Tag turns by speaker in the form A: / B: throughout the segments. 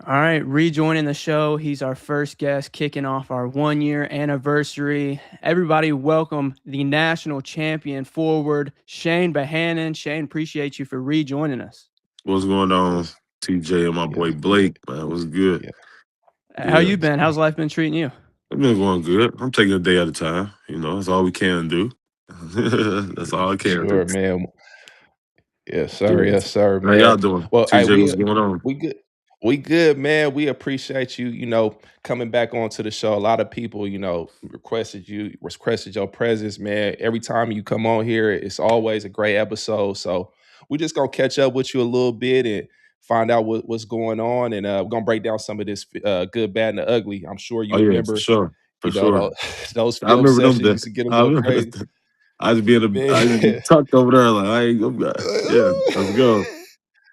A: All right, rejoining the show. He's our first guest, kicking off our 1 year anniversary. Everybody, welcome the national champion forward, Chane Behanan. Chane, appreciate you for rejoining us.
B: What's going on,
C: Yes,
B: TJ and my boy
C: yes,
B: Blake? Man, what's good?
C: yeah.
A: How
B: Yeah,
A: you been? How's life been treating you?
B: I've been going good. I'm taking a day at a time. That's all we can do. That's all I
C: For
B: can do.
C: sure, man.
B: Yeah.
C: Yes, sir,
B: How y'all
C: man.
B: doing?
C: Well, hey,
B: TJ, what's going on?
C: we good. We good, man. We appreciate you, coming back onto the show. A lot of people, requested your presence, man. Every time you come on here, it's always a great episode. So we just gonna catch up with you a little bit and find out what's going on, and we're gonna break down some of this good, bad, and the ugly. I'm sure
B: Oh
C: you
B: yeah, for
C: remember,
B: sure. For sure.
C: those
B: I
C: film
B: remember them
C: sessions
B: days.
C: used to get a
B: I
C: little
B: remember
C: crazy.
B: that. I just be
C: Man.
B: tucked over there like I ain't yeah, let's go.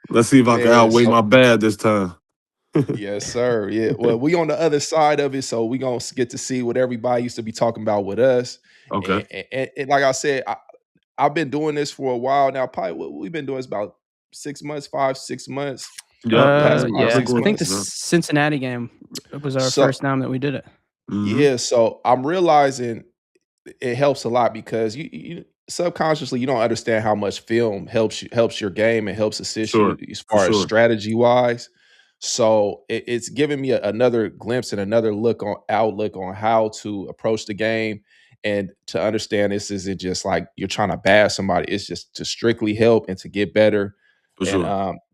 B: Let's see if I can
C: Man,
B: outweigh
C: so
B: my bad this time.
C: yes, sir. Yeah. Well, we on the other side of it, so we gonna get to see what everybody used to be talking about with us.
B: Okay.
C: And like I said, I've been doing this for a while now. Probably what we've been doing is about 6 months, 5, 6 months,
B: Yep.
C: past five,
B: I've
A: Yeah,
B: been
C: six
A: I
B: going.
A: think the
C: months.
B: Yep.
A: Cincinnati game was our
C: So
A: first time that we did it.
B: Mm-hmm.
C: yeah, so I'm realizing it helps a lot because you subconsciously you don't understand how much film helps your game and helps assist you
B: Sure.
C: as
B: For
C: far as
B: sure.
C: strategy wise. So it's giving me another glimpse and another look on outlook on how to approach the game and to understand this isn't just like you're trying to bash somebody. It's just to strictly help and to get better
B: For
C: and
B: sure.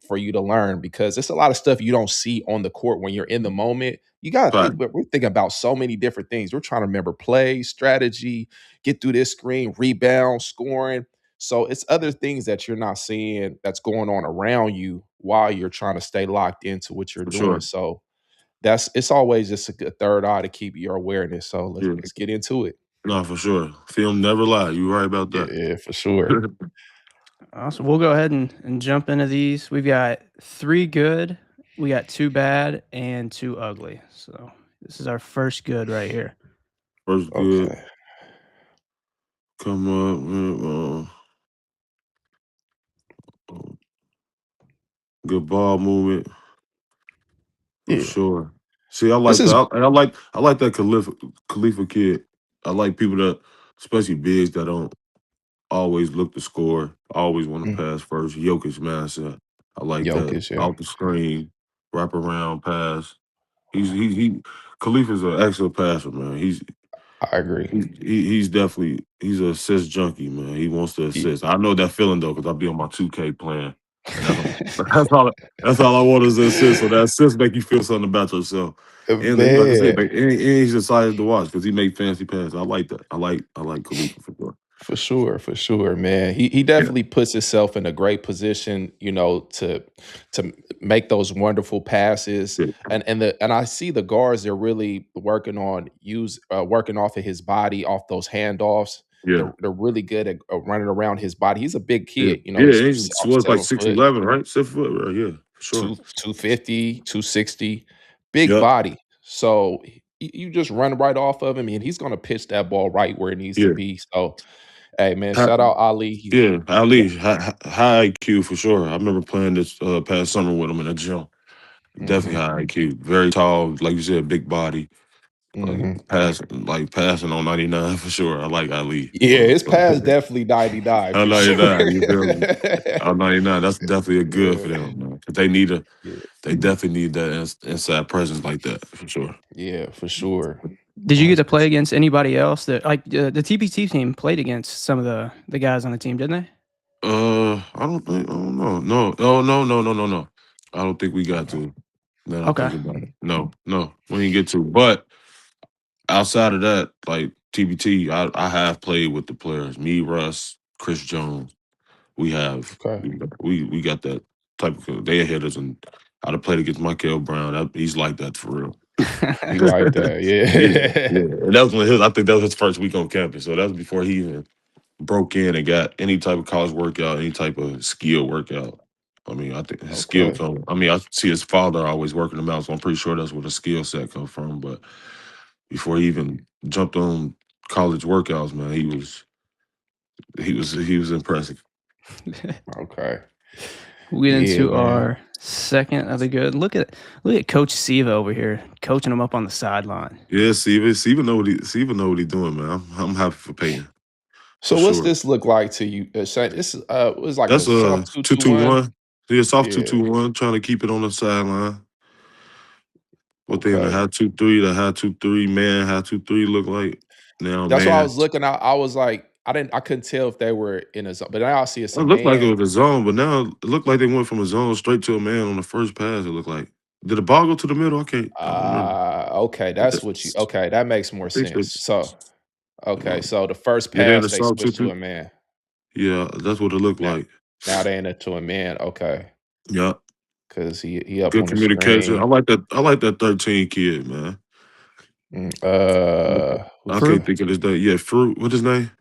C: for you to learn because it's a lot of stuff you don't see on the court when you're in the moment. You got to think,
B: Fact.
C: but we're thinking about so many different things. We're trying to remember play, strategy, get through this screen, rebound, scoring. So it's other things that you're not seeing that's going on around you while you're trying to stay locked into what you're
B: For
C: doing.
B: sure.
C: So it's always just a good third eye to keep your awareness. So let's
B: Yeah.
C: let's get into it.
B: No, for sure. Film never lie. You right about
C: Yeah,
B: that.
C: yeah, for sure.
A: Awesome. We'll go ahead and jump into these. We've got three good, we got two bad, and two ugly. So this is our first good right here.
B: First good.
C: Okay.
B: Come up. Good ball movement for
C: Yeah.
B: sure. See, I
C: This
B: like
C: is
B: that. I like that Khalifa kid. I like people that, especially bigs, that don't always look to score. Always want to
C: mm,
B: pass first. Jokic mindset. I like that.
C: Jokic, yeah.
B: Out the screen, wrap around pass. He Khalifa's an excellent passer, man.
C: I agree.
B: He's definitely he's a assist junkie, man. He wants to
C: Yeah.
B: assist. I know that feeling though, because I'll be on my 2K plan, and that's all that's all I want is to assist. So that assist make you feel something about yourself. And like I said,
C: Man.
B: and he's excited to watch because he make fancy passes. I like that. I like Khalifa for sure.
C: For sure, man. He
B: Yeah,
C: definitely puts himself in a great position, to make those wonderful passes.
B: yeah,
C: And I see the guards they're really working off of his body, off those handoffs.
B: yeah,
C: They're really good at running around his body. He's a big
B: yeah.
C: kid,
B: Yeah,
C: he's
B: he
C: almost
B: was like
C: 7 foot,
B: 6'11", right? 6 foot, right? Yeah, for sure.
C: 250, 260, big
B: Yep.
C: body. So you just run right off of him and he's gonna pitch that ball right where it needs to
B: Yeah.
C: be. So hey man,
B: Ha-
C: shout out Ali.
B: yeah,
C: Yeah.
B: Ali, high IQ for sure. I remember playing this past summer with him in the gym. Definitely
C: Mhm,
B: high IQ. Very tall, like you said, big body.
C: mhm.
B: Passing on 99 for sure. I like Ali.
C: Yeah, his pass definitely 99
B: I
C: for sure.
B: 99, you feel me? I 99. That's definitely a good for
C: Yeah,
B: them, man. 'Cause they definitely need that inside presence like that for sure.
C: yeah, for sure.
A: Did you get to play
C: 100%.
A: against anybody else that like the TPT team played against some of the guys on the team, didn't they?
B: I don't know. No, oh no. I don't think we got
C: Okay.
B: to. Then I
A: Okay.
B: think about it. No, we didn't get to. But outside of that, like TBT, I have played with the players. Me, Russ, Chris Jones. We have
C: Okay.
B: we got that type of they hit us, and I'd have played against Michael Brown. He's like that for real.
C: He like that.
B: Yeah,
C: Yeah.
B: yeah. And that was when I think that was his first week on campus. So that was before he even broke in and got any type of college workout, any type of skill workout. I mean, I think his skill
C: Okay.
B: come. I mean, I see his father always working him out, so I'm pretty sure that's where the skill set come from. But before he even jumped on college workouts, man, he was impressive.
C: Okay.
A: We get
C: Yeah,
A: into
C: man.
A: Second of the good. Look at Coach Siva over here coaching him up on the sideline.
B: Yeah, Steven know what he doing, man. I'm happy for Peyton for
C: So what's
B: sure.
C: this look like to you, Shane? This was like a
B: That's
C: soft 2-2-1.
B: 2-2-1. Yeah, soft two
C: Yeah.
B: two one, trying to keep it on the sideline. What they in the
C: Okay.
B: high 2-3, the high 2-3, man, high 2-3 look like now,
C: That's why I
B: man.
C: was looking. I was like, I couldn't tell if they were in a zone, but now I see it's
B: It
C: a
B: looked like it
C: man.
B: was a zone, but now it looked like they went from a zone straight to a man on the first pass. It looked like. Did the ball go to the middle? I don't remember.
C: Okay, that's what you. Okay, that makes
B: I
C: more
B: think
C: sense.
B: it's
C: So,
B: uh,
C: okay, so the first
B: yeah, they're in
C: pass
B: the
C: they
B: soft two
C: switched to
B: two.
C: a man.
B: Yeah, that's what it looked
C: Now,
B: like.
C: now they into a man. Okay,
B: Yeah,
C: because he up
B: good
C: on the
B: communication.
C: screen.
B: I like that 13 kid, man.
C: Mm,
B: I
A: Fruit.
B: can't think of his name. Yeah, Fruit. What his name?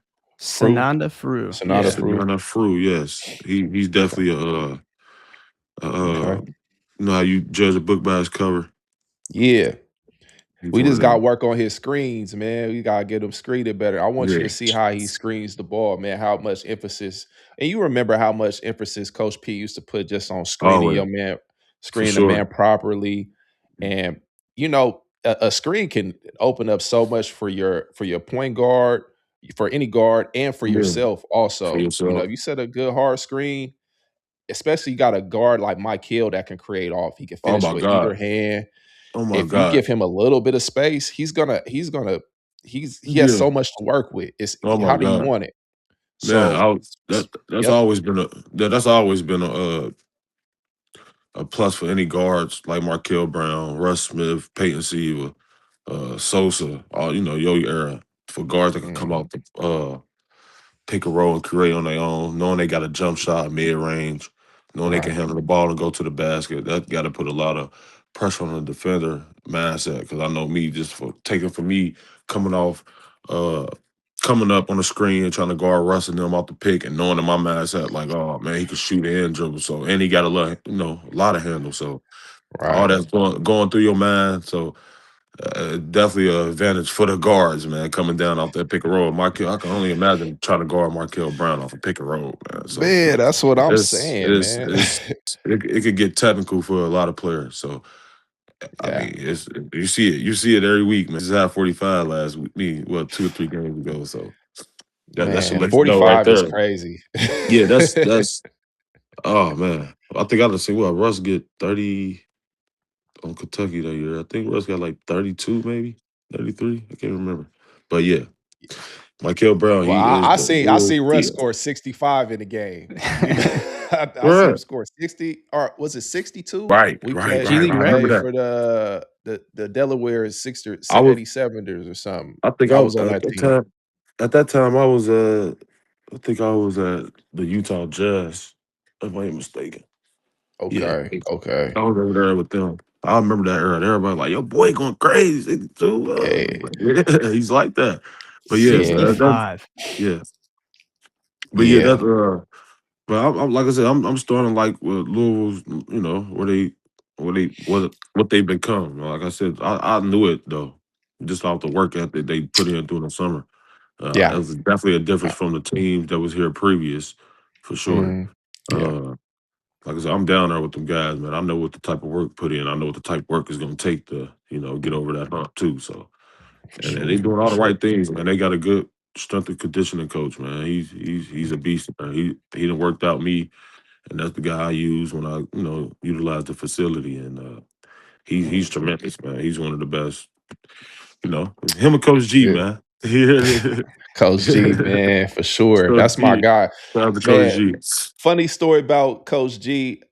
C: Fruit,
A: Sananda Fru.
C: Sonata
A: Yeah.
C: Fruit.
B: Savannah Fruit. Yes, he's
C: Okay,
B: definitely
C: okay,
B: you know how you judge a book by its cover.
C: yeah.
B: He's
C: We
B: one
C: just
B: of
C: got to
B: them.
C: work on his screens, man. We gotta get him screened better. I want you
B: Yeah.
C: to see how he screens the ball, man. How much emphasis, and you remember how much emphasis Coach P used to put just on screening
B: Always,
C: your man,
B: for
C: screening the
B: sure.
C: man properly, and a screen can open up so much for your point guard, for any guard, and for
B: Yeah,
C: yourself
B: for
C: also.
B: yourself.
C: If you set a good hard screen, especially you got a guard like Mike Hill that can create off. He can
B: Oh
C: finish
B: my
C: with either
B: God.
C: hand.
B: Oh my
C: If you
B: God.
C: give him a little bit of space, he has
B: Yeah.
C: so much to work with. It's
B: Oh
C: how
B: my
C: do you
B: God.
C: want it?
B: Man,
C: So, yep.
B: that's always been a plus for any guards like Markel Brown, Russ Smith, Peyton Sieva, Sosa, all Yo era for guards that can come
C: Mhm.
B: out the pick a roll and create on their own, knowing they got a jump shot mid range, knowing they can
C: Right.
B: handle the ball and go to the basket. That got to put a lot of pressure on the defender mindset. Because I know me, just for taking for me coming off, uh, coming up on the screen and trying to guard Russ and them off the pick, and knowing in my mindset like, oh man, he could shoot and dribble. So and he got a lot of handles. So all
C: Right.
B: that's going through your mind. So definitely an advantage for the guards, man, coming down off that pick and roll. Markel, I can only imagine trying to guard Markel Brown off a pick and roll, man. So
C: Man, that's what I'm
B: it's
C: saying,
B: it's
C: man.
B: it's it could get technical for a lot of players. So I
C: Yeah.
B: mean, it's you see it every week, man. Just had 45 last week, 2 or 3 games ago. So that should
C: Man,
B: let you know right
C: 45 is
B: there.
C: crazy.
B: Yeah, that's oh man. I think I just see Russ get 30 on Kentucky that year. I think Russ got like 32, maybe 33. I can't remember. But yeah, Michael Brown,
C: Well,
B: he is
C: I
B: the
C: see I
B: real
C: see Russ
B: deal.
C: score 65 in the game. You know, I see him
B: Right,
C: score 60, or was it 62?
B: right,
C: We
B: right,
C: played
A: G
B: right.
A: League
B: I
C: we
A: record.
B: remember
C: played
B: that.
C: for the Delaware
B: I was,
C: 87ers or something.
B: I think
C: I was on that team.
B: at that time, I think I was at the Utah Jazz, if I ain't mistaken. Yeah,
C: Okay, okay.
B: I was over there with them. I remember that era. Everybody like, yo, boy, going crazy. 62.
C: Hey,
B: Yeah, he's like that. But yeah, so
C: yeah,
A: $65.
B: yeah. But yeah,
C: yeah,
B: but I'm like I said, I'm starting like with Louisville's, what they become. Like I said, I knew it though, just off the work ethic they put in during the summer. It
C: yeah,
B: was definitely a difference from the teams that was here previous, for sure.
C: mm, yeah,
B: Uh, like I said, I'm down there with them guys, man. I know what the type of work put in. I know what the type of work is going to take to, get over that hump too. So,
C: for
B: and
C: sure,
B: they doing
C: for
B: all the
C: sure.
B: right things, man. They got a good strength and conditioning coach, man. He's a beast. Man. He done worked out me, and that's the guy I use when I utilize the facility, and he's tremendous, man. He's one of the best. Him and Coach G,
C: Yeah.
B: man. Yeah.
C: Coach G, man, for sure.
B: Coach
C: That's my
B: G.
C: guy.
B: Shout out to Coach
C: Man,
B: G.
C: funny story about Coach G.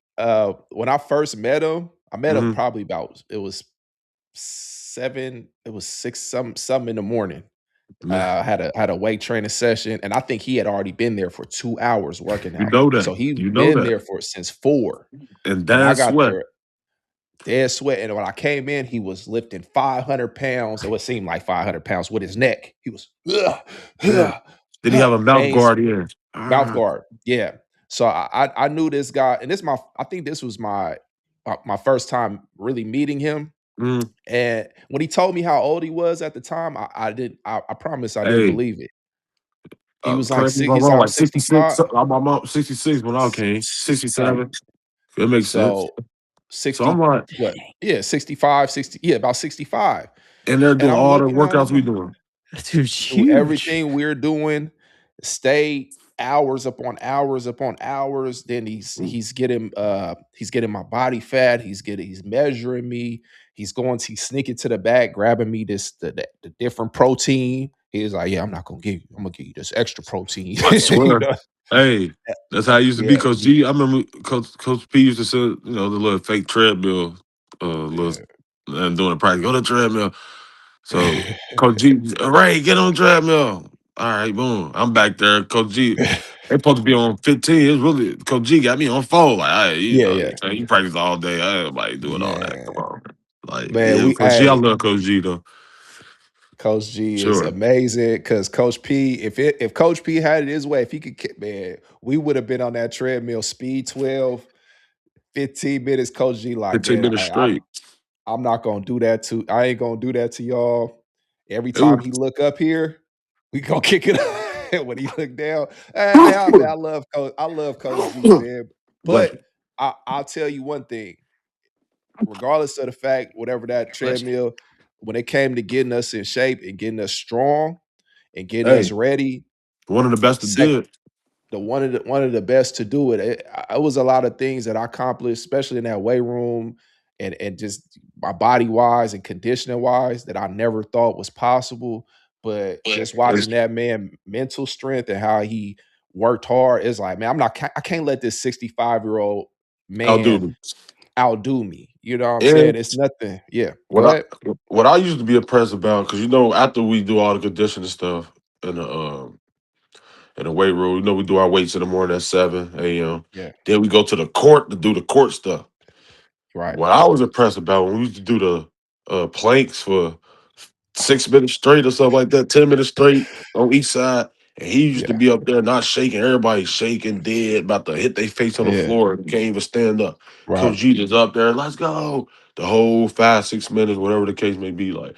C: When I first met him, I met him
B: Hmm.
C: probably about it was 7, it was 6 some in the morning.
B: Man,
C: Had a weight training session, and I think he had already been there for 2 hours working
B: you
C: out.
B: know that.
C: So he's
B: You know
C: been
B: that.
C: there for since 4.
B: And
C: And I
B: that's
C: got
B: what.
C: there dead sweat. And when I came in, he was lifting 500 pounds. It would seem like 500 pounds with his neck. He was,
B: Yeah. Did he have a mouth
C: veins,
B: guard in?
C: mouth
B: Ah.
C: guard. Yeah. So I knew this guy, and I think this was my first time really meeting him.
B: Mm.
C: And when he told me how old he was at the time, I promise I didn't
B: Hey,
C: believe it. He was like
B: correct me if I'm
C: he said
B: wrong,
C: I'm
B: like 66.
C: 65.
B: I'm 66 when I came.
C: Yeah.
B: 67. It makes
C: So
B: sense. So I'm
C: 60,
B: like,
C: what? Yeah, 65, 60. Yeah, about 65.
B: and they're
C: And
B: doing
C: I'm
B: all the
C: looking at
B: workouts we
C: him,
B: doing.
A: That dude's
C: do
A: huge.
C: everything we're doing, stay hours upon hours. Then
B: Mm.
C: he's getting my body fat, he's measuring me, he's sneaking to the back, grabbing me the different protein. He's like, yeah, I'm gonna give you this extra protein.
B: I
C: You
B: swear.
C: know?
B: Hey, that's how I used to be,
C: Yeah,
B: Coach G. I remember Coach P used to send, the little fake treadmill, little
C: yeah.
B: and doing the practice. Go to the treadmill. So Coach G, Ray, get on the treadmill. All right, boom. I'm back there. Coach G, they supposed to be on 15. It's really Coach G got me on 4. Like, hey,
C: Yeah, yeah.
B: you practice all day. I ain't nobody doing all that. Come
C: Man.
B: on. Like,
C: Man,
B: yeah,
C: we
B: Coach G, I
C: hey,
B: love Coach G though.
C: Coach G is
B: Sure.
C: amazing because Coach P, if Coach P had it his way, if he could, man, we would have been on that treadmill, speed 12, 15 minutes. Coach G, like,
B: 15
C: man,
B: minutes straight.
C: I'm not gonna do that to. I ain't gonna do that to y'all. Every
B: It was
C: time he look up here, we gonna kick it up. When he look down, man, I love Coach G, man.
B: bless
C: But
B: you.
C: I'll tell you one thing, regardless of the fact, whatever that
A: Bless you.
C: treadmill, when it came to getting us in shape and getting us strong and getting us
B: Hey,
C: ready,
B: one of the best to
C: sec
B: do it.
C: one of the best to do it. It was a lot of things that I accomplished, especially in that weight room, and just my body wise and conditioning wise that I never thought was possible. But just
B: It's
C: watching that man mental strength and how he worked hard is like, man, I can't let this 65-year-old
B: outdo
C: man
B: me.
C: outdo me. You know what I'm saying?
B: And
C: It's nothing. Yeah. Go
B: what
C: ahead.
B: I used to be impressed about, because after we do all the conditioning stuff in the weight room, we do our weights in the morning at 7 a.m.
C: Yeah.
B: Then we go to the court to do the court stuff.
C: Right.
B: What I was impressed about when we used to do the planks for 6 minutes straight or something like that, 10 minutes straight on each side. And he used to
C: Yeah.
B: be up there not shaking. Everybody shaking, dead, about to hit their face on the
C: Yeah.
B: floor and can't even stand up.
C: Right.
B: Coach G is up there, let's go. The whole 5, 6 minutes, whatever the case may be. Like,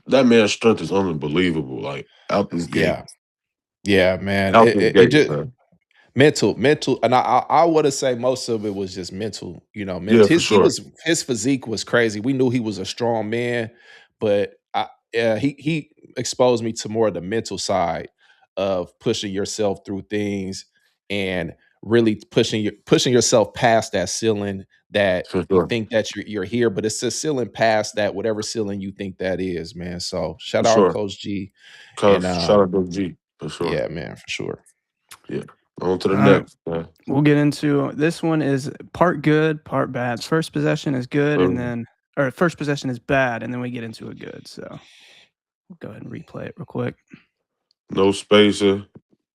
B: that man's strength is unbelievable. Like, out this gate.
C: Yeah. Yeah, man.
B: Out this
C: It
B: gate,
C: just
B: man.
C: mental, and I would have say most of it was just mental. You know,
B: Yeah,
C: mental.
B: for sure.
C: His physique was crazy. We knew he was a strong man, but he exposed me to more of the mental side of pushing yourself through things and really pushing yourself past that ceiling that
B: For
C: you
B: sure.
C: think that you're here, but it's a ceiling past that whatever ceiling you think that is, man. So
B: For
C: shout out
B: sure.
C: Coach G, and
B: Cause shout out to G. For sure.
C: yeah, man, for sure.
B: Yeah. On to the
A: All right.
B: next, man.
A: We'll get into this one is part good, part bad. First possession is good, and
B: Uh,
A: then or first possession is bad, and then we get into a good. So we'll go ahead and replay it real quick.
B: no spacer.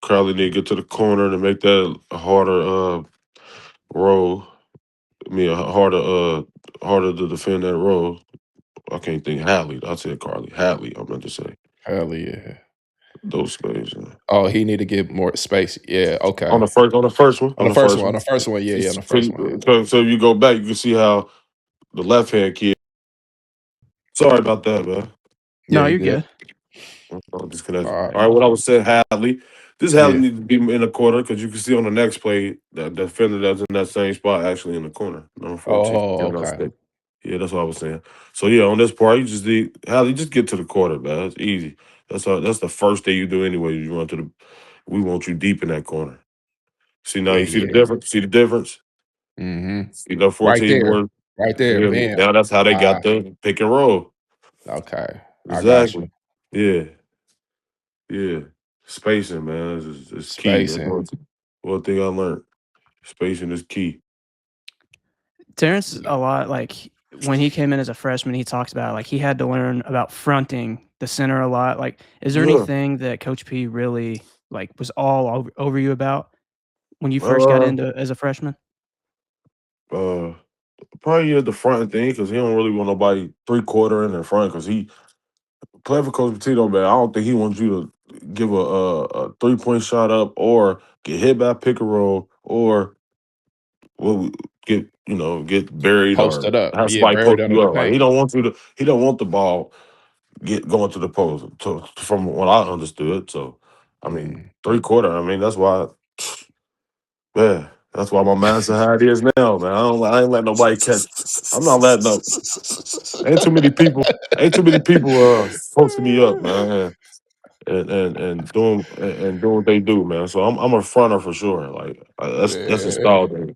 B: Crowley need to get to the corner to make that a harder roll. I mean, harder to defend that roll. I can't think Hadley. I said Carly. Hadley, I meant to say.
C: Hell yeah.
B: Those space.
C: Oh, he need to get more space. Yeah,
B: On
C: okay.
B: the first on the first one. On the first
C: On
B: one.
C: the first one, yeah, yeah, on the
B: So,
C: first one, yeah.
B: so if you go back, you can see how the left hand kid. Sorry about that, man.
C: Yeah,
A: No,
C: you
A: you're
C: good.
A: good.
B: I'm disconnected.
C: All right.
B: All right, what I was saying, Hadley. This Hadley
C: Yeah.
B: needs to be in the corner because you can see on the next play that the defender that's in that same spot actually in the corner. Number 14.
C: Oh,
B: Yeah, I'm not
C: okay.
B: mistaken. Yeah, that's what I was saying. So yeah, on this part, you just need Hadley, just get to the corner, man. It's easy. That's the first thing you do anyway. You run to the we want you deep in that corner. See now
C: Yeah,
B: you see the
C: yeah.
B: difference? See the difference?
C: Mm-hmm.
B: See that
C: Right
B: 14
C: there.
B: more.
C: Right there.
B: Yeah,
C: Bam.
B: now that's how they
C: Ah,
B: got the pick and roll.
C: okay. I got you.
B: Exactly. Yeah. Yeah, spacing, man, is key. That's
C: Spacing.
B: one thing I learned. Spacing is key.
A: Terrence,
C: Yeah.
A: a lot like when he came in as a freshman, he talks about like he had to learn about fronting the center a lot. Like, is there
B: Yeah.
A: anything that Coach P really like was all over you about when you first got
B: Uh,
A: into as a freshman?
B: uh, Probably at the front thing because he don't really want nobody 3/4 in the front because he playing for Coach Petito, man. I don't think he wants you to give a 3-point shot up or get hit by a pick and roll or well, get buried or
C: Posted up.
B: have
C: Yeah,
B: somebody
C: buried
B: poke
C: under
B: you
C: the
B: up. Like
C: paint.
B: he don't want the ball get going to the post. From what I understood, so I mean
C: Mm.
B: 3/4. I mean that's why, man. That's why my mindset how it is now, man. I ain't letting nobody catch. I'm not letting up. Ain't too many people. Ain't too many people posting me up, man, and doing what they do, man. So I'm a fronter for sure. Like that's a
C: Man.
B: style thing.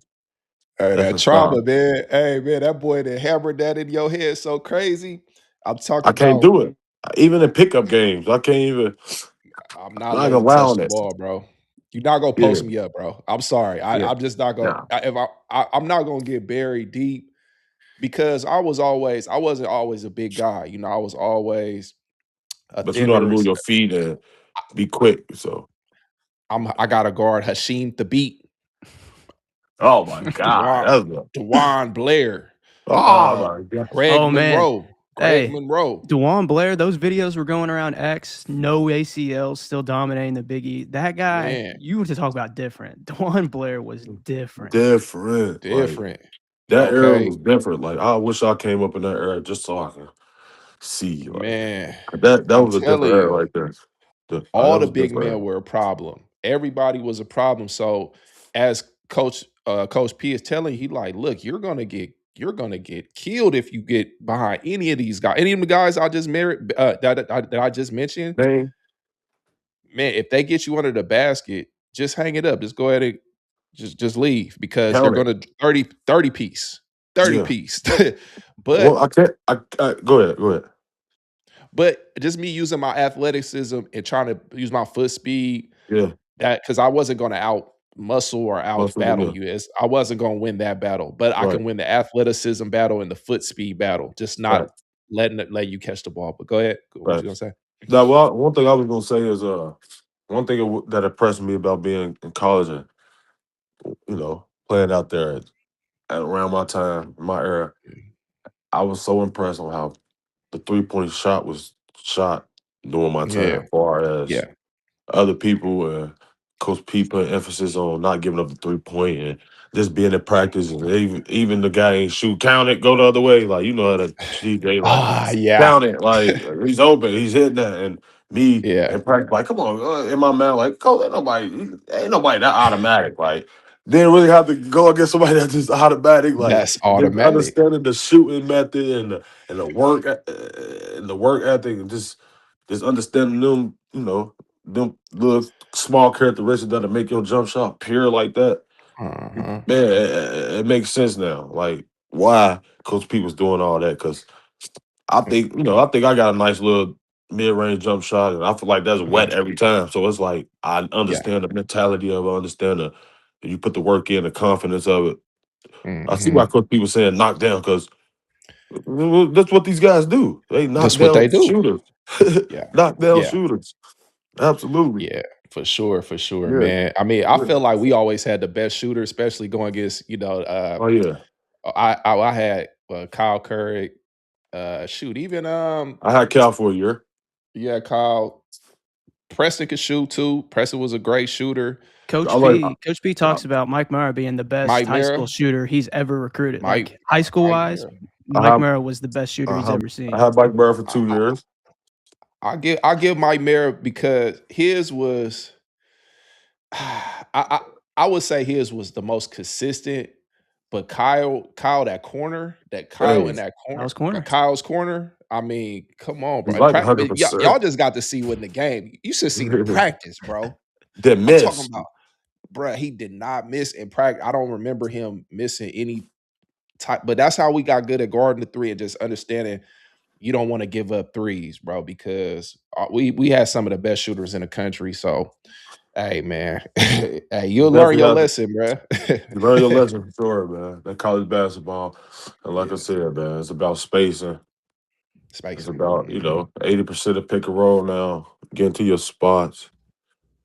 C: Hey,
B: That's
C: that
B: a
C: trauma,
B: style.
C: man. Hey, man, that boy that hammered that in your head so crazy. I'm talking
B: I can't
C: about.
B: do it. Even in pickup games, I can't even.
C: I'm not
B: Not
C: letting you touch
B: allowing
C: the
B: it.
C: ball, bro. You're not gonna
B: Yeah,
C: post me up, bro. I'm sorry.
B: yeah.
C: I'm just not gonna.
B: Nah,
C: If I'm not gonna get buried deep because I wasn't always a big guy. I was always a
B: but you know how to
C: thinner.
B: move your feet and be quick. So,
C: I got to guard Hashim the beat,
B: oh my god,
C: Dewan,
B: that's a,
C: Dewan Blair,
B: oh
C: uh,
B: my god.
C: Greg
A: Oh man.
C: Monroe, Greg
A: Hey,
C: Monroe.
A: Dewan Blair, those videos were going around X, no ACL, still dominating the Big E. That guy,
C: Man,
A: you want to talk about different. Dewan Blair was different.
B: Different. Like
C: different.
B: that era
C: Okay,
B: was different. Like I wish I came up in that era just so I can see. Like
C: man.
B: that
C: I'm
B: was a different
C: telling
B: era
C: you.
B: right there. That
C: All the
B: was a
C: big
B: different
C: men
B: era.
C: were a problem. Everybody was a problem. So as Coach P is telling you, he like, look, you're gonna get killed if you get behind any of these guys. Any of the guys I just married that I just mentioned,
B: Name,
C: man, if they get you under the basket, just hang it up. Just go ahead and just leave because they're
B: count it.
C: gonna 30 piece. 30
B: Yeah.
C: piece.
B: Well,
C: but
B: I can't. Go ahead. Go ahead.
C: but just me using my athleticism and trying to use my foot speed.
B: Yeah.
C: That because I wasn't gonna out muscle or out
B: Muscle.
C: battle
B: Yeah.
C: you. I wasn't gonna win that battle, but I
B: Right.
C: can win the athleticism battle and the foot speed battle, just not
B: Right.
C: let you catch the ball. But go ahead. What
B: Right.
C: you gonna say?
B: Now, well, one thing I was gonna say is one thing that impressed me about being in college and playing out there at around my time, my era, I was so impressed on how the 3-point shot was shot during my time,
C: Yeah,
B: as far as
C: yeah.
B: other people, Coach P put emphasis on not giving up the 3-point and just being in practice, and even the guy ain't shoot, count it, go the other way, like how the TJ like
C: Yeah.
B: count it, like he's open, he's hitting that, and me
C: Yeah,
B: in practice like come on, in my mind like coach, ain't nobody that automatic, like didn't really have to go against somebody that's just automatic, like
C: that's
B: just
C: automatic.
B: understanding the shooting method and the work ethic and just understanding them little small characteristics that'll make your jump shot pure like that.
C: Uh-huh.
B: Man, it makes sense now. Like why Coach P was doing all that because I think I got a nice little mid range jump shot, and I feel like that's
C: Uh-huh.
B: wet every time. So it's like I
C: Yeah.
B: understand the mentality of it, I understand you put the work in, the confidence of it. I see why
C: Mhm.
B: Coach P was saying knock down because that's what these guys do. They knock
C: That's what they
B: down
C: do.
B: shooters,
C: Yeah.
B: knock down
C: Yeah.
B: shooters. Absolutely.
C: Yeah, for sure,
B: Yeah.
C: man. I mean, I
B: Yeah.
C: feel like we always had the best shooter, especially going against,
B: Oh yeah.
C: I had Kyle Curry. Shoot, even
B: I had Cal for a year.
C: yeah, Kyle Preston could shoot too. Preston was a great shooter.
B: I
A: Coach
B: like
A: P, Coach P
B: I,
A: talks about Mike Murray being the best
C: Mike
A: high school
C: Mara,
A: shooter he's ever recruited.
C: Mike
A: Like high school
C: Mike
A: wise,
C: Mara.
B: I
A: Mike
B: have
A: Murray was the best shooter
B: I
A: he's
B: have
A: ever
B: I
A: seen.
B: had Mike Burr for
C: I,
B: 2 years.
C: I give Mike Mara because his was I would say his was the most consistent, but Kyle in
B: Hey,
C: that
A: That
C: corner,
A: was corner.
C: Kyle's corner. I mean, come on,
B: he's
C: bro.
B: like
C: But
B: 100%.
C: y'all just got to see what in the game. You should see the practice, bro.
B: Did
C: I'm talking
B: miss.
C: about, bro. He did not miss in practice. I don't remember him missing any type. But that's how we got good at guarding the three and just understanding you don't want to give up threes, bro, because we had some of the best shooters in the country. So hey, man. Hey,
B: You
C: you'll learn
B: definitely
C: your
B: have to
C: lesson, bruh.
B: learn your lesson for sure, man. That college basketball, and like I
C: Yeah,
B: said, man, it's about spacing. It's
C: spacing.
B: about,
C: Mhm.
B: 80% of pick and roll now, getting to your spots,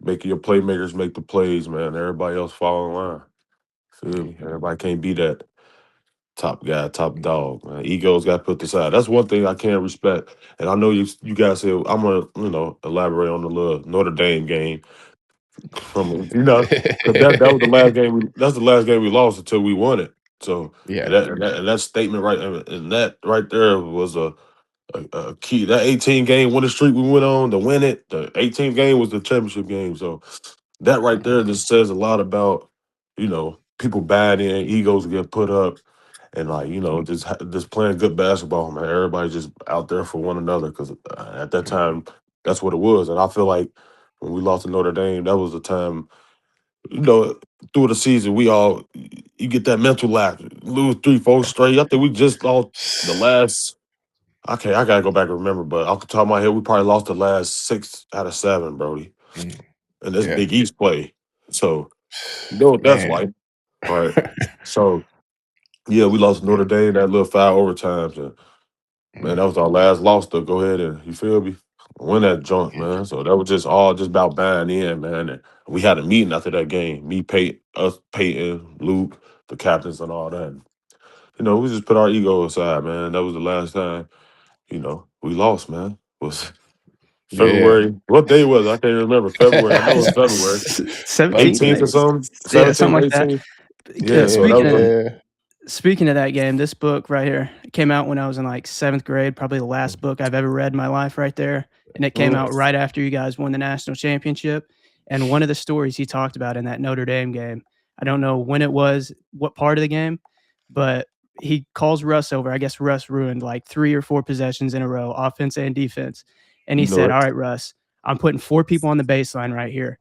B: making your playmakers make the plays, man. Everybody else fall in line. Feel me?
C: Mhm.
B: Everybody can't be that top guy, top dog, man. Egos got put aside. That's one thing I can't respect. And I know you guys said I'm gonna, elaborate on the little Notre Dame game from because that was the last game that's the last game we lost until we won it. So
C: Yeah.
B: and that statement right and that right there was a key. That 18 game winning streak we went on to win it. The 18th game was the championship game. So that right there
C: Mhm.
B: just says a lot about, you know, people bad in, egos get put up, and like just playing good basketball, man. Everybody just out there for one another because at that
C: Mhm.
B: time that's what it was, and I feel like when we lost to Notre Dame, that was the time. Through the season, we all you get that mental lapse, lose 3, 4 straight. I think we just lost the last. Okay, I gotta go back and remember, but off the top of my head, we probably lost the last 6 out of 7, Brody.
C: Mm.
B: And this
C: Yeah.
B: Big East play. So you know what that's
C: Man.
B: like. Right. So yeah, we lost
C: Yeah.
B: Notre Dame that little 5 overtimes. And man, that
C: Mhm.
B: was our last loss to go ahead and you feel me? Win that joint,
C: Yeah.
B: man. So that was just all just about buying in, man. And we had a meeting after that game. Me, Peyton, us, Peyton, Luke, the captains and all that. And, we just put our ego aside, man. That was the last time, we lost, man. Was
C: Yeah.
B: February. What day was it? I can't remember. February. I know it was February.
A: 17th,
C: Buster.
B: 18th or
A: maybe.
B: something?
A: Yeah, something
B: 17th,
A: like that.
B: 18th? Yeah, so that
C: Yeah,
A: Speaking of
C: yeah.
A: Speaking of that game, this book right here came out when I was in like 7th grade, probably the last book I've ever read in my life right there. And it came
B: mm,
A: out right after you guys won the national championship. And one of the stories he talked about in that Notre Dame game, I don't know when it was, what part of the game, but he calls Russ over. I guess Russ ruined like 3 or 4 possessions in a row, offense and defense. And he
B: you know
A: said,
B: it.
A: "All right, Russ, I'm putting 4 people on the baseline right here.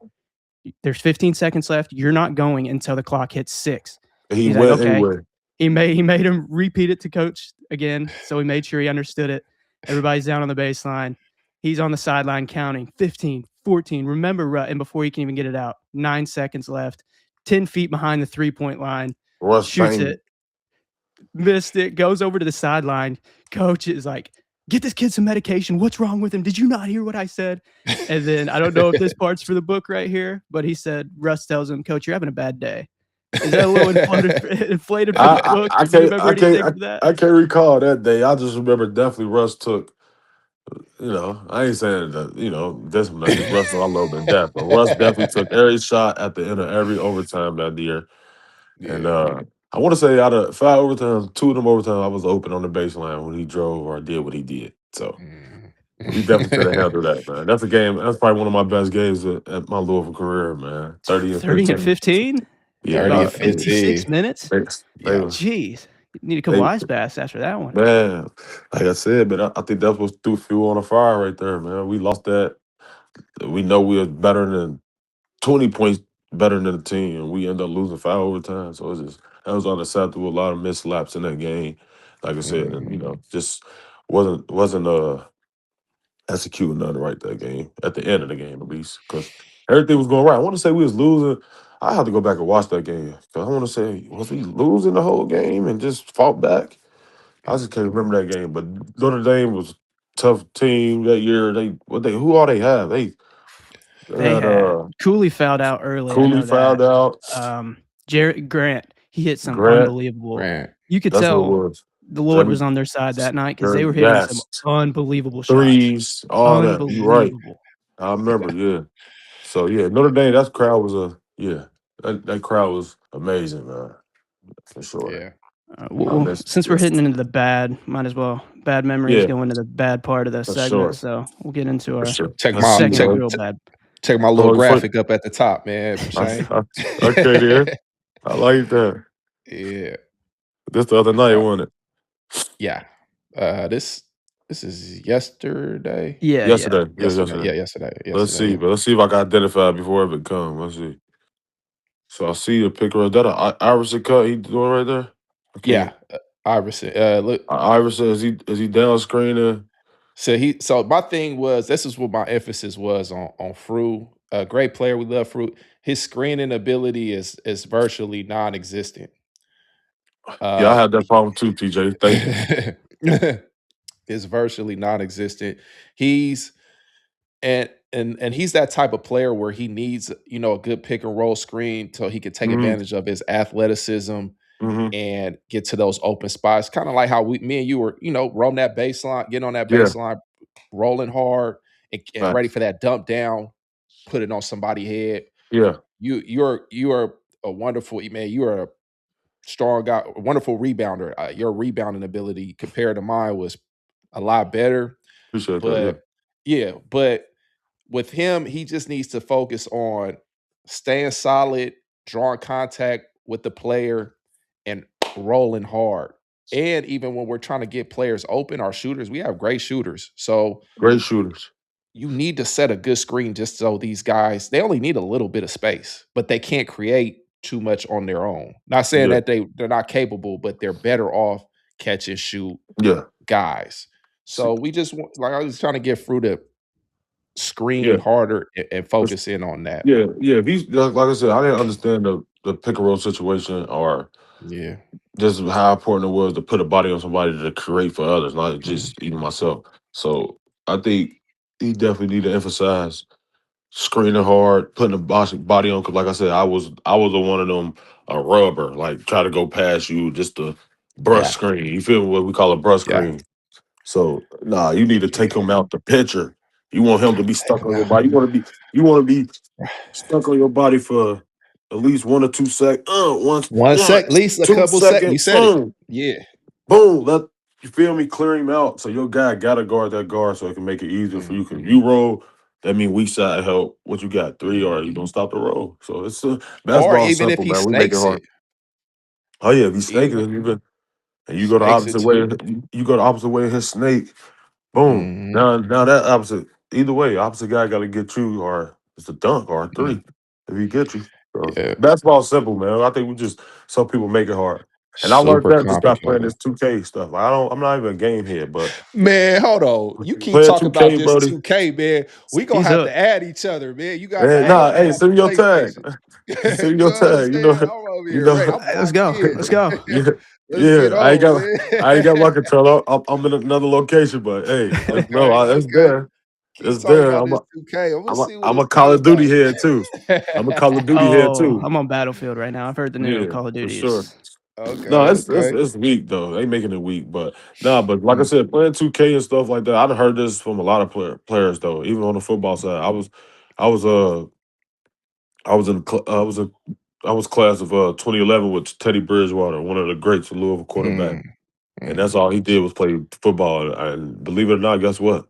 A: There's 15 seconds left. You're not going until the clock hits 6."
B: He
A: He's like,
B: went
A: "Okay."
B: anyway.
A: He made him repeat it to coach again, so he made sure he understood it. Everybody's down on the baseline. He's on the sideline counting 15, 14. Remember, and before he can even get it out, 9 seconds left, 10 feet behind the 3-point line,
B: Russ
A: shoots
B: Chane.
A: it, missed it, goes over to the sideline. Coach is like, "Get this kid some medication. What's wrong with him? Did you not hear what I said?" And then I don't know if this part's for the book right here, but he said, Russ tells him, "Coach, you're having a bad day." Is that a little inflated for the
B: I,
A: book?
B: I I
A: Do you
B: can't
A: remember
B: I can't
A: anything
B: I,
A: from that?
B: I can't recall that day. I just remember definitely Russ took. I ain't saying that. This because Russ know I love him to death, but Russ definitely took every shot at the end of every overtime that year. And
C: Yeah.
B: I want to say out of 5 overtimes, 2 of them overtimes, I was open on the baseline when he drove or did what he did. So
C: Mhm.
B: we definitely could have handled that, man. That's a game. That's probably one of my best games at my Louisville career, man. 30 and
A: 30 and
B: 15.
A: 15?
B: Yeah,
C: 30
A: About
C: and
A: 56
C: 15.
A: minutes?
B: they
C: Yeah.
A: Jeez. You need a couple
B: they
A: ice baths after that one.
B: man, like I said, but I think that's what threw fuel on the fire right there, man. We lost that. We know we were better than 20 points better than the team, and we end up losing 5 overtime. So it's just that was unacceptable. A lot of mislaps in that game. Like I said, and
C: Mhm.
B: just wasn't executing nothing right that game at the end of the game at least because everything was going right. I want to say we was losing. I have to go back and watch that game because I want to say was we losing the whole game and just fought back. I just can't remember that game, but Notre Dame was a tough team that year. They who all they have? They
A: They
B: had
A: had Cooley fouled out early, I
B: Cooley
A: know that.
B: fouled out,
A: Jarrett Grant, he hit some
B: Grant.
A: unbelievable.
C: Grant.
A: You could
B: That's what it
A: tell
B: was.
A: the Lord
B: Jeremy,
A: was on their side that night because they
B: Jeremy,
A: were hitting some
B: yes,
A: unbelievable shots.
B: threes, all that. You're right.
A: Unbelievable.
B: I remember. Yeah. So yeah, Notre Dame. That crowd was that crowd was amazing, man, for sure.
C: Yeah.
B: I
A: Well,
B: missed
A: since we're
B: this.
A: hitting into the bad, might as well. Bad memories
B: Yeah,
A: go into the bad part of the
B: for
A: segment,
B: sure,
A: so we'll get into
B: for
A: our
B: sure.
C: Check
B: Let's
C: my
B: see,
A: second
C: check
B: man.
A: real bad.
C: check my little
B: Oh, for,
C: graphic up at the top, man,
B: I,
C: Shane.
B: I, okay, there. I like that.
C: Yeah.
B: This the other night,
C: Uh,
B: wasn't it?
C: yeah. This is yesterday.
A: Yeah, yeah.
B: Yesterday. Yeah,
C: Yesterday.
B: yesterday.
C: Yeah, yesterday.
B: Let's
C: Yesterday.
B: see,
C: Yeah.
B: but let's see if I can identify it before it come. Let's see. So I see the picture. Is that a Iverson cut he doing right there? I
C: Yeah.
B: can't.
C: Iverson. Look,
B: Iverson is he down screening?
C: so my thing was this is what my emphasis was on Fru. A great player. We love Fru. His screening ability is virtually non-existent.
B: Yeah, I
C: Uh
B: had that problem too, TJ. Thank you.
C: is virtually non-existent. He's and he's that type of player where he needs, a good pick and roll screen so he can take
B: Mm-hmm.
C: advantage of his athleticism
B: Mm-hmm.
C: and get to those open spots. Kind of like how me and you were, rolling that baseline, getting on that
B: Yeah.
C: baseline, rolling hard and ready
B: Facts.
C: for that dump down, put it on somebody's head.
B: Yeah.
C: You are a wonderful man. You are a strong guy, a wonderful rebounder. Your rebounding ability compared to mine was a lot better.
B: Appreciate that. Yeah.
C: But yeah, but with him, he just needs to focus on staying solid, drawing contact with the player and rolling hard. And even when we're trying to get players open, our shooters, we have great shooters. So
B: Great shooters.
C: you need to set a good screen just so these guys, they only need a little bit of space, but they can't create too much on their own. Not saying
B: Yeah.
C: that they're not capable, but they're better off catch and shoot
B: Yeah.
C: guys. So we just like I was trying to get through to screen
B: Yeah.
C: harder and focus in on that.
B: Yeah. Yeah. If he's like I said, I didn't understand the pick and roll situation or
C: Yeah.
B: just how important it was to put a body on somebody to create for others, not
C: Mhm.
B: just even myself. So I think he definitely need to emphasize screening hard, putting a body on. Because like I said, I was a one of them a rubber, like try to go past you, just a brush
C: Yeah.
B: screen. You feel me? What we call a brush
C: Yeah.
B: screen. So nah, you need to take
C: Yeah.
B: him out the picture. You want him to be
C: Take
B: stuck
C: them
B: on your
C: out.
B: body. You want to be stuck on your body for at least 1 or 2 seconds. Once,
C: 1 sec, at least a
B: two
C: couple sec. You
B: seconds.
C: said it. Yeah.
B: Boom. Let you feel me? Clear him out. So your guy gotta guard that guard so it can make it easier for you. Cause
C: Mhm.
B: you roll, that mean weak side help. What you got? Three, or you
C: Mhm.
B: don't stop the roll. So it's
C: Or
B: basketball is
C: even if
B: simple,
C: he
B: man. We make it
C: snakes
B: hard.
C: it,
B: Oh yeah, if he's snaking
C: even
B: it, even and you go the
C: snakes it
B: opposite way,
C: too.
B: you go the opposite way of his snake. Boom.
C: Mhm.
B: Now that opposite, either way, opposite guy got to get you, or it's a dunk or a
C: Mhm.
B: three if he get you. So
C: Yeah.
B: basketball's simple, man. I think some people make it hard, and I learned
C: Super
B: that just by playing
C: complicated.
B: this 2K stuff. I'm not even a game head, but
C: Man, hold on. You keep
B: playing
C: talking about
B: 2K,
C: this
B: buddy.
C: 2K, man. We gonna
A: He's
C: have to
A: hooked.
C: add each other, man. You gotta
B: Hey,
C: add
B: nah,
C: me
B: hey,
C: on the
B: send me your tag.
C: PlayStation.
B: Send me
C: You
B: your
C: know what I'm
B: tag.
C: saying? I'm over
B: You
C: here
B: know,
C: ready. I'm
A: Let's
C: locked
A: go.
C: in.
A: Let's go.
B: yeah,
C: Let's get
B: yeah.
C: on, man.
B: I ain't got my controller. I'm in another location, but hey, just know
C: Okay,
B: it's
C: okay.
B: there.
C: Keep
B: It's
C: talking
B: there.
C: about this 2K. I'm gonna see what
B: I'm
C: this
B: a Call
C: thing
B: of Duty
C: about.
B: head too. I'm a Call of Duty head
A: Oh,
B: too.
A: I'm on Battlefield right now. I've heard the new
B: Yeah,
A: Call of
B: for sure.
A: Duties.
B: No,
C: Okay,
B: it's
C: okay.
B: it's weak though. They making it weak, but nah. But like I
C: Mm,
B: said, playing 2K and stuff like that, I've heard this from a lot of players though. Even on the football side, I was I was in cl- I was class of 2011 with Teddy Bridgewater, one of the greats of Louisville quarterback,
C: mm,
B: and that's
C: mm.
B: all he did was play football. And believe it or not, guess what?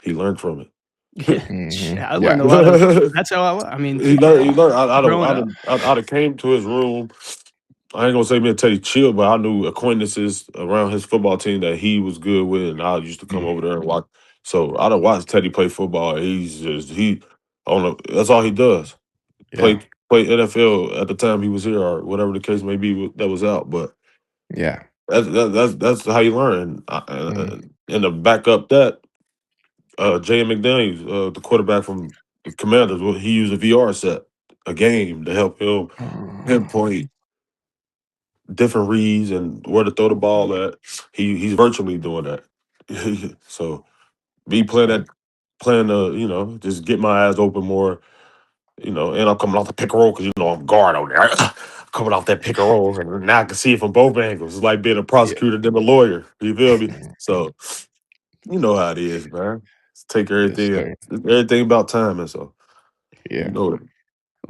B: He learned from
A: Yeah,
C: Mhm.
A: I learned
C: Yeah.
A: a lot of.
B: it.
A: That's how I mean,
B: He learned.
A: growing up.
B: I'd have came to his room. I ain't gonna say me and Teddy chill, but I knew acquaintances around his football team that he was good with, and I used to come
C: Mm,
B: over there and watch. So I don't watch Teddy play football. He on the, that's all he does.
C: yeah.
B: Play NFL at the time he was here or whatever the case may be that was out. But
C: Yeah.
B: that's how you learn.
C: Mm,
B: And to back up that, J.M. McDaniels, the quarterback from the Commanders, he used a VR set, a game to help him pinpoint different reads and where to throw the ball at. He's virtually doing that. So me
C: okay.
B: playing just get my eyes open more, and I'm coming off the pick and roll because I'm guard on there. Coming off that pick and roll, and now I can see it from both angles. It's like being a
C: Yeah.
B: prosecutor than a lawyer. You feel me?
C: Mhm.
B: So you know how it is, man. Take
C: Yes, sir.
B: everything about timing. So you
C: Yeah.
B: know it.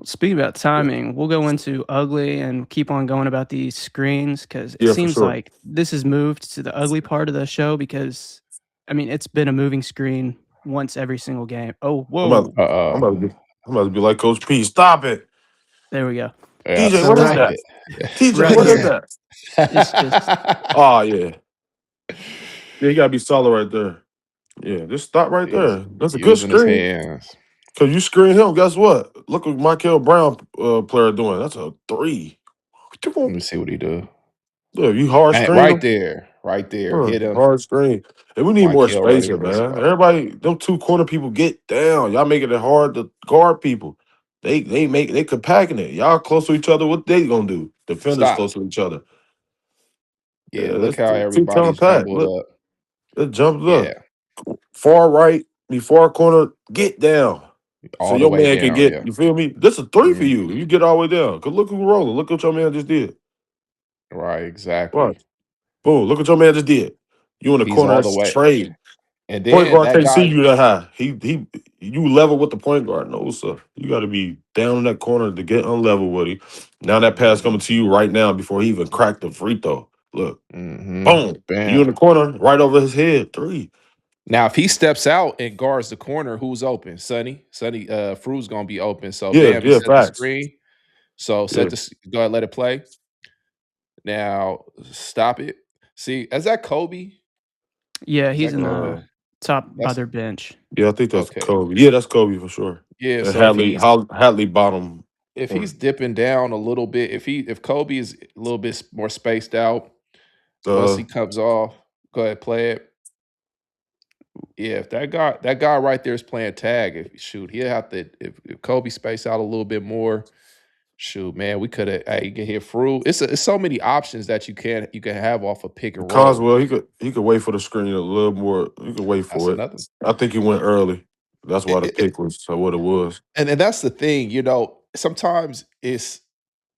A: Speaking about
B: Yeah,
A: timing, we'll go into ugly and keep on going about these screens because it
B: yeah, for
A: seems
B: sure.
A: like this has moved to the ugly part of the show because, I mean, it's been a moving screen once every single game. Oh,
B: I'm about,
A: whoa.
B: I'm about to
C: Uh-oh.
B: be, I'm about to be like Coach P. Stop it,
A: There we go.
C: Yeah,
B: TJ. What is
C: stop
A: Right,
B: that?
C: it.
B: TJ,
A: right
B: what is
A: here.
B: that?
A: It's just,
B: Oh yeah, yeah. You gotta be solid right there. Yeah, just stop right
C: He's
B: there. That's a good
C: using his
B: screen.
C: hands.
B: Cause you screen him. Guess what? Look what Michael Brown player doing. That's a three.
C: Let me see what he do.
B: Yeah, you hard
C: And
B: screen
C: right
B: him.
C: there. Right there. Hit him.
B: Hard screen. And we need more
C: Michael ready
B: spacing,
C: for the
B: man.
C: spot.
B: Everybody, them two corner people get down. Y'all making it hard to guard people. They compacting it. Y'all close to each other. What they gonna do? Defenders
C: Stop.
B: close to each other.
C: Yeah,
B: Yeah,
C: look
B: that's
C: how
B: too
C: everybody's
B: compact.
C: jumbled
B: Look,
C: up.
B: it jumped
C: Yeah.
B: up. Far right, be far corner, get down. So
C: All the
B: your
C: way
B: man can
C: down.
B: get,
C: Yeah.
B: you feel me? This is three for
C: Mhm.
B: you. You get all the way down. Cause look who rolling. Look what your man just did.
C: Right, exactly.
B: Right. Boom. Look what your man just did. You in the
C: He's
B: corner,
C: all the
B: that's
C: way.
B: straight.
C: And
B: Point
C: then
B: guard
C: that
B: can't see
C: guy,
B: you that high. You level with the point guard. No, sir. You got to be down in that corner to get unlevel with him. Now that pass
C: mhm,
B: coming to you right now before he even cracked the free throw. Look,
C: mhm,
B: boom. You in
C: bam.
B: the corner, right over his head. Three.
C: Now, if he steps out and guards the corner, who's open? Sonny. Fru's gonna be open. So
B: Yeah,
C: bam, he
B: yeah,
C: set the
B: facts.
C: screen. So
B: Yeah.
C: go ahead, let it play. Now stop it. See, is that Kobe?
A: Yeah,
C: Is
A: he's
C: that
A: in
C: Kobe?
A: the top by
C: That's
A: their bench.
B: Yeah, I think that's
C: okay.
B: Kobe. Yeah, that's Kobe for sure.
C: Yeah.
B: And
C: So
B: Hadley bottom
C: if
B: corner.
C: he's dipping down a little bit, if Kobe is a little bit more spaced out, once
B: Uh,
C: he comes off, go ahead, play it. Yeah, if that guy right there is playing tag, if shoot, he'll have to if Kobe space out a little bit more, shoot, man, we could have hey, you can hit through. It's so many options that you can have off a pick and roll.
B: Coswell, he could wait for the screen a little more. He could wait
C: That's
B: for it.
C: another.
B: I think he went early. That's why the
C: It,
B: pick was so what it was.
C: and that's the thing, sometimes it's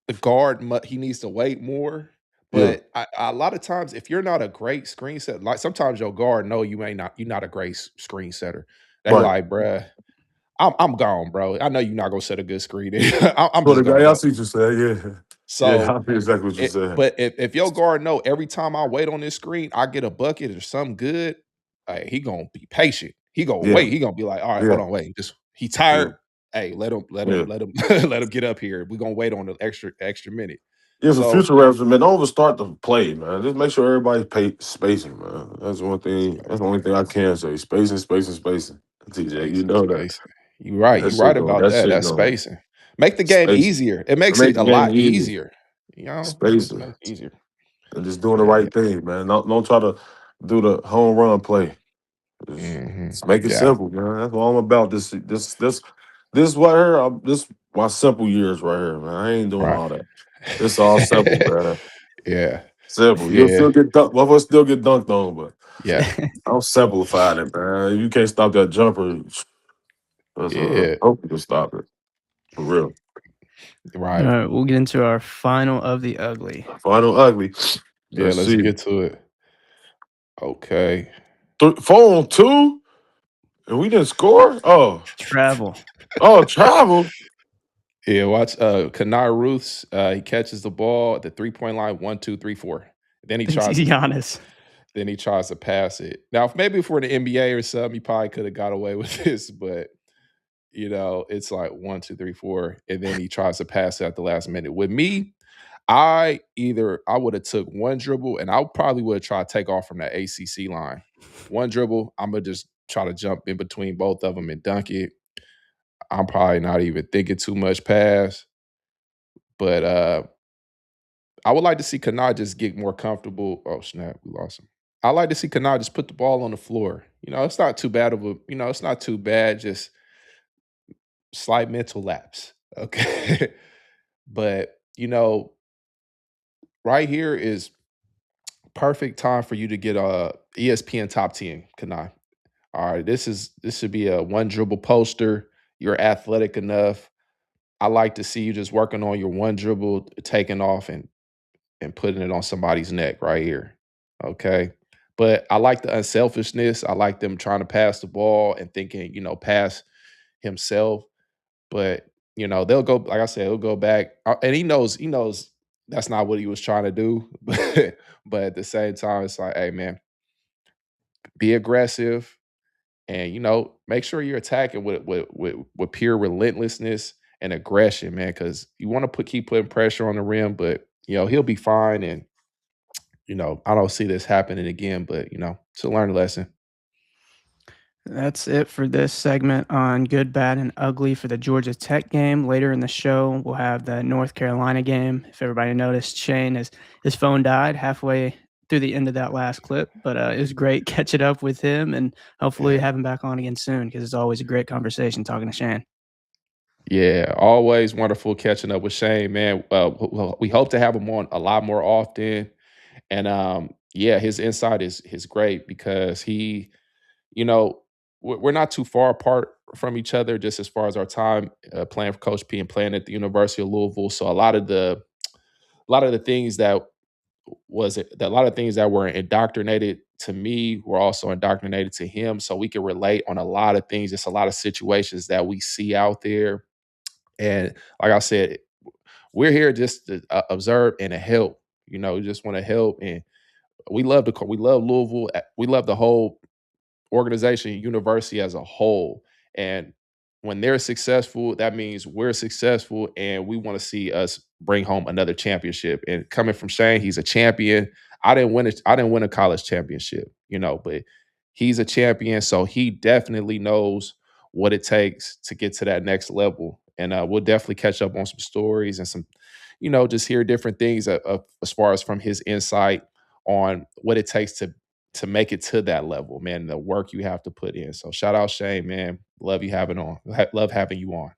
C: the guard, he needs to wait more.
B: Yeah,
C: But a lot of times, if you're not a great screen set, like sometimes your guard know you're not a great screen setter. They
B: right.
C: like, bruh, I'm gone, bro. I know you're not gonna set a good screen. I'm
B: So
C: just
B: the
C: gonna
B: guy, I
C: go.
B: see what you said. Yeah, yeah,
C: So,
B: I see exactly what you said.
C: but if your guard know every time I wait on this screen, I get a bucket or something good, he gonna be patient. He gonna
B: Yeah,
C: wait. He gonna be like, all right, hold
B: yeah,
C: on, wait. Just he
B: yeah,
C: tired. Hey, let him,
B: yeah.
C: let him, let him get up here. We're gonna wait on the extra minute.
B: Yeah, for
C: So
B: future reference, man, don't overstart the play, man. Just make sure everybody's spacing, man. That's one thing. That's the only thing I can say. Spacing, spacing, spacing. TJ, you
C: spacing,
B: know that.
C: spacing. You right.
B: That
C: You right
B: shit going.
C: about
B: That
C: that.
B: shit
C: That's
B: going.
C: spacing. Make the game
B: Spacing.
C: easier. It makes
B: Make
C: it
B: the
C: a
B: game
C: lot
B: easier.
C: easier. Makes
B: Spacing.
C: life easier.
B: And just doing the
C: Yeah.
B: right thing, man. Don't try to do the home run play. Just make it
C: Yeah.
B: simple, man. That's all I'm about. This right here. This my simple years right here, man. I ain't doing
C: Right.
B: all that. It's all simple, man.
C: Yeah.
B: Simple. You'll
C: Yeah.
B: still get dunked. Well, we'll still get dunked on, but
C: Yeah.
B: I'm simplifying it, man. You can't stop that jumper. That's
C: Yeah.
B: hope you can stop it for real.
A: All
C: Right.
A: right, we'll get into our final of the ugly.
B: Final ugly.
C: Yeah,
B: Let's
C: let's
B: see.
C: get to it. Okay.
B: 4-on-2, and we didn't score.
A: Travel.
B: Travel.
C: Yeah, watch Kanai Ruths. He catches the ball at the 3-point line, 1, 2, 3, 4. Then he
A: Thinks
C: tries
A: he's
C: to
A: Giannis.
C: then he tries to pass it. Now, maybe if we're in the NBA or something, he probably could have got away with this, but it's like 1, 2, 3, 4, and then he tries to pass it at the last minute. With me, I would have took one dribble and I probably would have tried to take off from that ACC line. One dribble, I'm gonna just try to jump in between both of them and dunk it. I'm probably not even thinking too much pass, but I would like to see Kanai just get more comfortable. Oh snap, we lost him. I like to see Kanai just put the ball on the floor. It's not too bad of a. It's not too bad. Just slight mental lapse. Okay, but right here is perfect time for you to get a ESPN top 10, Kanai. All right, this should be a one dribble poster. You're athletic enough. I like to see you just working on your one dribble, taking off and putting it on somebody's neck right here. Okay. But I like the unselfishness. I like them trying to pass the ball and thinking, pass himself. But they'll go, like I said, he'll go back. And he knows that's not what he was trying to do. But at the same time, it's like, hey man, be aggressive and make sure you're attacking with pure relentlessness and aggression, man, because you want to keep putting pressure on the rim, but he'll be fine. And I don't see this happening again, but it's a learned lesson.
A: That's it for this segment on good, bad, and ugly for the Georgia Tech game. Later in the show, we'll have the North Carolina game. If everybody noticed, Chane, his phone died halfway through the end of that last clip, but it was great catching up with him and hopefully
C: Yeah.
A: have him back on again soon because it's always a great conversation talking to Chane.
C: Yeah, always wonderful catching up with Chane, man. We hope to have him on a lot more often. And yeah, his insight is great because you know, we're not too far apart from each other, just as far as our time playing for Coach P and playing at the University of Louisville. So a lot of the things a lot of things that were indoctrinated to me were also indoctrinated to him. So we can relate on a lot of things, just a lot of situations that we see out there. And like I said, we're here just to observe and to help. We just want to help, and we love Louisville. We love the whole organization, university as a whole. And when they're successful, that means we're successful, and we want to see us bring home another championship. And coming from Shane, he's a champion. I didn't win a college championship, but he's a champion, so he definitely knows what it takes to get to that next level. And we'll definitely catch up on some stories and some, just hear different things as far as from his insight on what it takes to make it to that level, man, the work you have to put in. So shout out Shane, man. Love having you on.